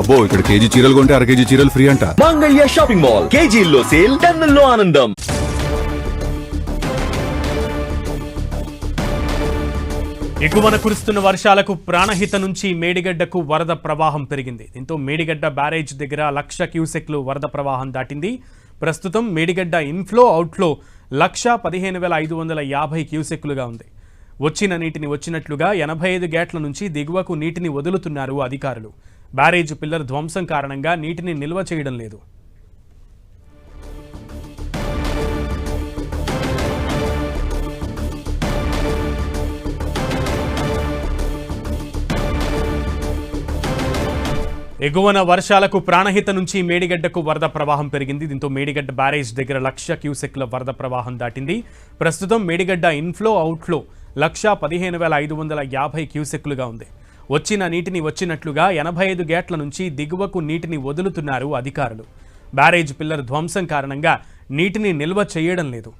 అబ్బో ఇక్కడ కేజీ చీరలు కొంటే అర కేజీ చీరలు ఫ్రీ అంట. మంగళ్య షాపింగ్ మాల్ కేజీల్లో సేల్, టన్నుల్లో ఆనందం. ఎగువన కురుస్తున్న వర్షాలకు ప్రాణహిత నుంచి మేడిగడ్డకు వరద ప్రవాహం పెరిగింది. దీంతో మేడిగడ్డ బ్యారేజ్ దగ్గర 1,00,000 క్యూసెక్లు వరద ప్రవాహం దాటింది. ప్రస్తుతం మేడిగడ్డ ఇన్ఫ్లో అవుట్ఫ్లో 1,15,550 క్యూసెక్లుగా ఉంది. వచ్చిన నీటిని వచ్చినట్లుగా 85 గేట్ల నుంచి దిగువకు నీటిని వదులుతున్నారు అధికారులు. బ్యారేజ్ పిల్లర్ ధ్వంసం కారణంగా నీటిని నిల్వ చేయడం లేదు. ఎగువన వర్షాలకు ప్రాణహిత నుంచి మేడిగడ్డకు వరద ప్రవాహం పెరిగింది. దీంతో మేడిగడ్డ బ్యారేజ్ దగ్గర 1,00,000 క్యూసెక్ల వరద ప్రవాహం దాటింది. ప్రస్తుతం మేడిగడ్డ ఇన్ఫ్లో అవుట్ఫ్లో 1,15,550 క్యూసెక్లుగా ఉంది. వచ్చిన నీటిని వచ్చినట్లుగా 85 గేట్ల నుంచి దిగువకు నీటిని వదులుతున్నారు అధికారులు. బ్యారేజ్ పిల్లర్ ధ్వంసం కారణంగా నీటిని నిల్వ చేయడం లేదు.